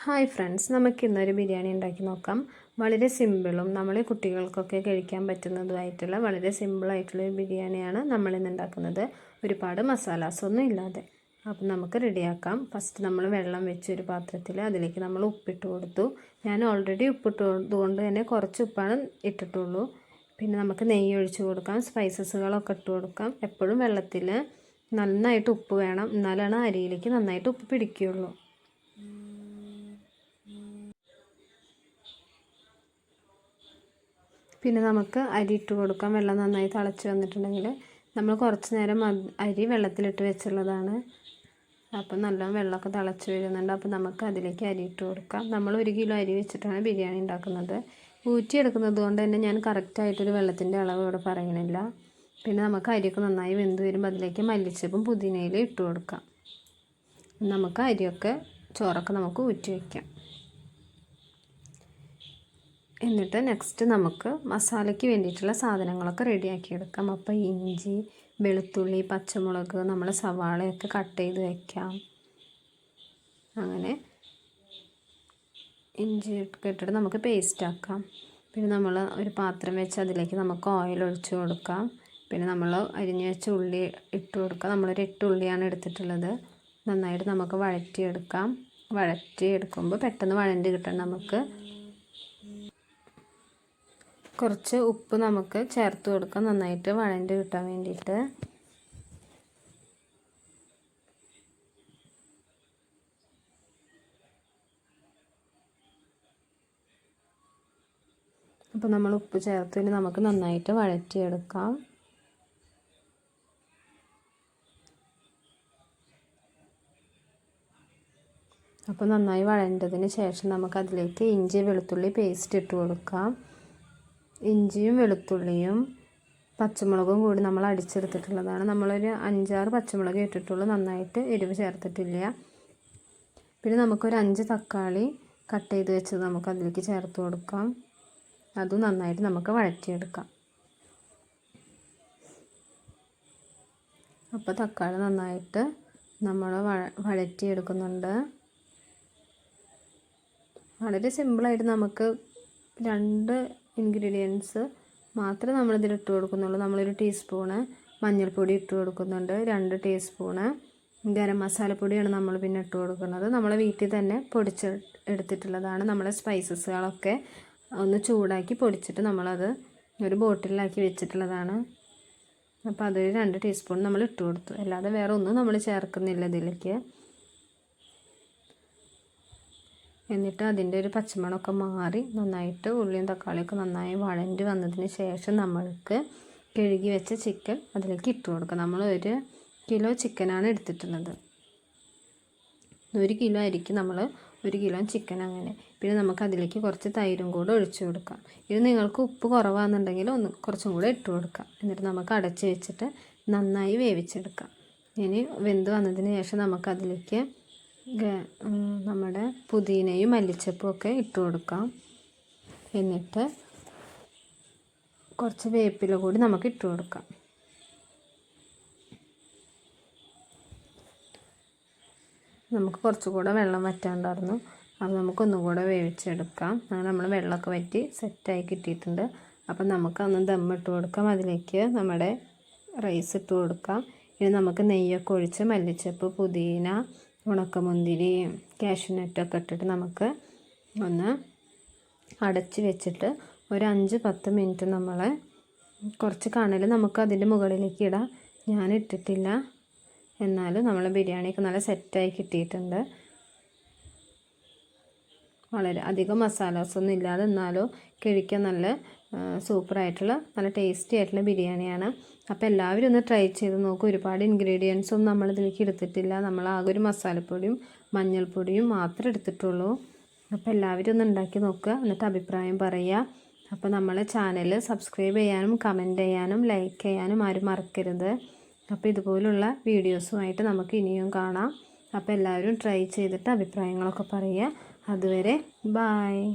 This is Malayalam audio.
ഹായ് ഫ്രണ്ട്സ്, നമുക്കിന്നൊരു ബിരിയാണി ഉണ്ടാക്കി നോക്കാം. വളരെ സിമ്പിളും നമ്മളെ കുട്ടികൾക്കൊക്കെ കഴിക്കാൻ പറ്റുന്നതുമായിട്ടുള്ള വളരെ സിമ്പിളായിട്ടുള്ളൊരു ബിരിയാണിയാണ് നമ്മളിന്ന് ഉണ്ടാക്കുന്നത്. ഒരുപാട് മസാലാസൊന്നും ഇല്ലാതെ. അപ്പം നമുക്ക് റെഡിയാക്കാം. ഫസ്റ്റ് നമ്മൾ വെള്ളം വെച്ച് ഒരു പാത്രത്തിൽ അതിലേക്ക് നമ്മൾ ഉപ്പിട്ട് കൊടുത്തു. ഞാൻ ഓൾറെഡി ഉപ്പിട്ടതുകൊണ്ട് തന്നെ കുറച്ച് ഉപ്പാണ് ഇട്ടിട്ടുള്ളൂ. പിന്നെ നമുക്ക് നെയ്യ് ഒഴിച്ച് കൊടുക്കാം, സ്പൈസസുകളൊക്കെ ഇട്ട് കൊടുക്കാം. എപ്പോഴും വെള്ളത്തിൽ നന്നായിട്ട് ഉപ്പ് വേണം, എന്നാലാണ് അരിയിലേക്ക് നന്നായിട്ട് ഉപ്പ് പിടിക്കുകയുള്ളൂ. പിന്നെ നമുക്ക് അരി ഇട്ട് കൊടുക്കാം. വെള്ളം നന്നായി തിളച്ച് വന്നിട്ടുണ്ടെങ്കിൽ നമ്മൾ കുറച്ച് നേരം അരി വെള്ളത്തിലിട്ട് വെച്ചുള്ളതാണ്. അപ്പം നല്ലോണം വെള്ളമൊക്കെ തിളച്ച് വരുന്നുണ്ട്. അപ്പോൾ നമുക്ക് അതിലേക്ക് അരി ഇട്ട് കൊടുക്കാം. നമ്മൾ 1 കിലോ അരി വെച്ചിട്ടാണ് ബിരിയാണി ഉണ്ടാക്കുന്നത്. ഊറ്റിയെടുക്കുന്നത് കൊണ്ട് തന്നെ ഞാൻ കറക്റ്റായിട്ടൊരു വെള്ളത്തിൻ്റെ അളവ് ഇവിടെ പറയണില്ല. പിന്നെ നമുക്ക് അരിയൊക്കെ നന്നായി വെന്ത് വരുമ്പോൾ അതിലേക്ക് മല്ലിച്ചപ്പും പുതിനയിലും ഇട്ട് കൊടുക്കാം. നമുക്ക് അരിയൊക്കെ ചോറൊക്കെ നമുക്ക് ഊറ്റി വയ്ക്കാം. എന്നിട്ട് നെക്സ്റ്റ് നമുക്ക് മസാലയ്ക്ക് വേണ്ടിയിട്ടുള്ള സാധനങ്ങളൊക്കെ റെഡിയാക്കി എടുക്കാം. അപ്പോൾ ഇഞ്ചി, വെളുത്തുള്ളി, പച്ചമുളക്, നമ്മൾ സവാളയൊക്കെ കട്ട് ചെയ്ത് വയ്ക്കാം. അങ്ങനെ ഇഞ്ചി ഇട്ടിട്ട് നമുക്ക് പേസ്റ്റ് ആക്കാം. പിന്നെ നമ്മൾ ഒരു പാത്രം വെച്ച് അതിലേക്ക് നമുക്ക് ഓയിൽ ഒഴിച്ച് കൊടുക്കാം. പിന്നെ നമ്മൾ അരിഞ്ഞ് വെച്ച ഉള്ളി ഇട്ട് കൊടുക്കാം. നമ്മളൊരു 8 ഉള്ളിയാണ് എടുത്തിട്ടുള്ളത്. നന്നായിട്ട് നമുക്ക് വഴറ്റിയെടുക്കാം. വഴറ്റിയെടുക്കുമ്പോൾ പെട്ടെന്ന് വഴണ്ട് കിട്ടണം. നമുക്ക് കുറച്ച് ഉപ്പ് നമുക്ക് ചേർത്ത് കൊടുക്കാം, നന്നായിട്ട് വഴണ്ട് കിട്ടാൻ വേണ്ടിയിട്ട്. അപ്പോൾ നമ്മൾ ഉപ്പ് ചേർത്തതിന് നമുക്ക് നന്നായിട്ട് വഴറ്റിയെടുക്കാം. അപ്പോൾ നന്നായി വഴണ്ടതിന് ശേഷം നമുക്കതിലേക്ക് ഇഞ്ചി വെളുത്തുള്ളി പേസ്റ്റ് ഇട്ട് കൊടുക്കാം. ഇഞ്ചിയും വെളുത്തുള്ളിയും പച്ചമുളകും കൂടി നമ്മൾ അടിച്ചെടുത്തിട്ടുള്ളതാണ്. നമ്മളൊരു 5-6 പച്ചമുളക് ഇട്ടിട്ടുള്ളൂ, നന്നായിട്ട് എരിവ് ചേർത്തിട്ടില്ല. പിന്നെ നമുക്കൊരു 5 തക്കാളി കട്ട് ചെയ്ത് വെച്ചത് നമുക്ക് അതിലേക്ക് ചേർത്ത് കൊടുക്കാം. അതും നന്നായിട്ട് നമുക്ക് വഴറ്റിയെടുക്കാം. അപ്പോൾ തക്കാളി നന്നായിട്ട് നമ്മൾ വഴറ്റിയെടുക്കുന്നുണ്ട്. വളരെ സിമ്പിളായിട്ട് നമുക്ക് 2 ഇൻഗ്രീഡിയൻസ് മാത്രമേ നമ്മളിതിൽ ഇട്ട് കൊടുക്കുന്നുള്ളൂ. നമ്മളൊരു ടീസ്പൂണ് മഞ്ഞൾപ്പൊടി ഇട്ട് കൊടുക്കുന്നുണ്ട്. 2 ടീസ്പൂണ് ഗരം മസാലപ്പൊടിയാണ് നമ്മൾ പിന്നെ ഇട്ട് കൊടുക്കുന്നത്. നമ്മൾ വീട്ടിൽ തന്നെ എടുത്തിട്ടുള്ളതാണ്. നമ്മളെ സ്പൈസസുകളൊക്കെ ഒന്ന് ചൂടാക്കി പൊടിച്ചിട്ട് നമ്മളത് ഒരു ബോട്ടിലാക്കി വെച്ചിട്ടുള്ളതാണ്. അപ്പോൾ അതൊരു 2 ടീസ്പൂൺ നമ്മൾ ഇട്ട് കൊടുത്തു. അല്ലാതെ വേറെ ഒന്നും നമ്മൾ ചേർക്കുന്നില്ല ഇതിലേക്ക്. എന്നിട്ട് അതിൻ്റെ ഒരു പച്ചമണമൊക്കെ മാറി നന്നായിട്ട് ഉള്ളിയും തക്കാളിയൊക്കെ നന്നായി വഴണ്ട് വന്നതിന് ശേഷം നമ്മൾക്ക് കഴുകി വെച്ച ചിക്കൻ അതിലേക്ക് ഇട്ട് കൊടുക്കാം. നമ്മൾ 1 കിലോ ചിക്കനാണ് എടുത്തിട്ടുള്ളത്. 1 കിലോ അരിക്ക് നമ്മൾ 1 കിലോ ചിക്കൻ അങ്ങനെ. പിന്നെ നമുക്ക് അതിലേക്ക് കുറച്ച് തൈരും കൂടെ ഒഴിച്ചു കൊടുക്കാം. ഇത് നിങ്ങൾക്ക് ഉപ്പ് കുറവാണെന്നുണ്ടെങ്കിൽ കുറച്ചും കൂടെ ഇട്ട് കൊടുക്കാം. എന്നിട്ട് നമുക്ക് അടച്ച് വെച്ചിട്ട് നന്നായി വേവിച്ചെടുക്കാം. ഇനി വെന്ത് വന്നതിന് ശേഷം നമുക്കതിലേക്ക് നമ്മുടെ പുതിനയും മല്ലിച്ചപ്പും ഒക്കെ ഇട്ട് കൊടുക്കാം. എന്നിട്ട് കുറച്ച് വേപ്പില കൂടി നമുക്ക് ഇട്ട് കൊടുക്കാം. നമുക്ക് കുറച്ചുകൂടെ വെള്ളം വറ്റാണ്ടായിരുന്നു. അപ്പോൾ നമുക്കൊന്നും കൂടെ വേവിച്ചെടുക്കാം. അങ്ങനെ നമ്മൾ വെള്ളമൊക്കെ വറ്റി സെറ്റായി കിട്ടിയിട്ടുണ്ട്. അപ്പം നമുക്കൊന്ന് ദമ്മിട്ട് കൊടുക്കാം. അതിലേക്ക് നമ്മുടെ റൈസ് ഇട്ട് കൊടുക്കാം. ഇനി നമുക്ക് നെയ്യൊക്കെ ഒഴിച്ച് മല്ലിച്ചപ്പ്, പുതിന, ഉണക്കമുന്തിരി, കാഷ്യൂനട്ടൊക്കെ ഇട്ടിട്ട് നമുക്ക് ഒന്ന് അടച്ച് വെച്ചിട്ട് ഒരു 5-10 മിനിറ്റ് നമ്മൾ കുറച്ച് കനൽ നമുക്ക് അതിൻ്റെ മുകളിലേക്ക് ഇടാം. ഞാൻ ഇട്ടിട്ടില്ല, എന്നാലും നമ്മൾ ബിരിയാണിയൊക്കെ നല്ല സെറ്റായി കിട്ടിയിട്ടുണ്ട്. വളരെ അധികം മസാലാസൊന്നും ഇല്ലാതെ എന്നാലും കഴിക്കാൻ നല്ല സൂപ്പറായിട്ടുള്ള നല്ല ടേസ്റ്റി ആയിട്ടുള്ള ബിരിയാണിയാണ്. അപ്പോൾ എല്ലാവരും ഒന്ന് ട്രൈ ചെയ്ത് നോക്കും. ഒരുപാട് ഇൻഗ്രീഡിയൻസും നമ്മളിതിലേക്ക് എടുത്തിട്ടില്ല. നമ്മൾ ആകെ ഒരു മസാലപ്പൊടിയും മഞ്ഞൾപ്പൊടിയും മാത്രമേ എടുത്തിട്ടുള്ളൂ. അപ്പോൾ എല്ലാവരും ഒന്ന് ഉണ്ടാക്കി നോക്കുക, എന്നിട്ട് അഭിപ്രായം പറയുക. അപ്പോൾ നമ്മളെ ചാനൽ സബ്സ്ക്രൈബ് ചെയ്യാനും കമൻറ്റ് ചെയ്യാനും ലൈക്ക് ചെയ്യാനും ആരും മറക്കരുത്. അപ്പോൾ ഇതുപോലുള്ള വീഡിയോസുമായിട്ട് നമുക്ക് ഇനിയും കാണാം. അപ്പോൾ എല്ലാവരും ട്രൈ ചെയ്തിട്ട് അഭിപ്രായങ്ങളൊക്കെ പറയുക. അതുവരെ ബായ്.